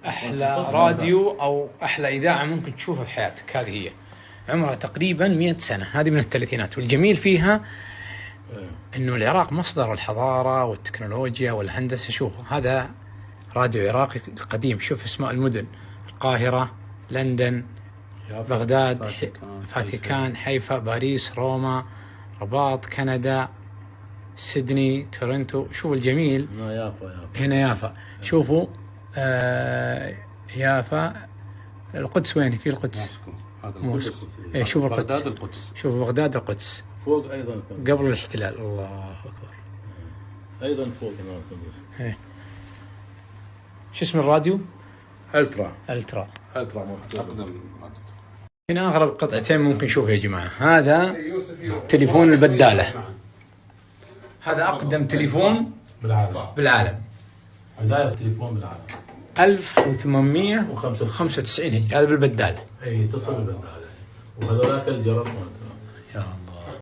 أحلى راديو أو أحلى إذاعة ممكن تشوفها في حياتك. هذه هي عمرها تقريبا 100 سنة، هذه من الثلاثينات. والجميل فيها إنه العراق مصدر الحضارة والتكنولوجيا والهندسة. شوف هذا راديو عراقي قديم، شوف اسماء المدن: القاهرة، لندن، بغداد، فاتيكان، حيفا، باريس، روما، رباط، كندا، سيدني، تورنتو. شوفوا الجميل هنا يافا. شوفوا يافا. القدس وين؟ في القدس موسكو. شوفوا بغداد القدس. شوفوا بغداد القدس فوق أيضا قبل الاحتلال. الله أكبر. أيضا فوق شو اسم الراديو؟ ألترا. هنا أغرب قطعتين ممكن نشوفها يا جماعة. هذا تليفون البدالة، هذا أقدم تليفون بالعالم. هذا تليفون بالعالم 1895 هذا بالبدالة. اتصل بالبدالة. وهذولاك الجرس يا الله.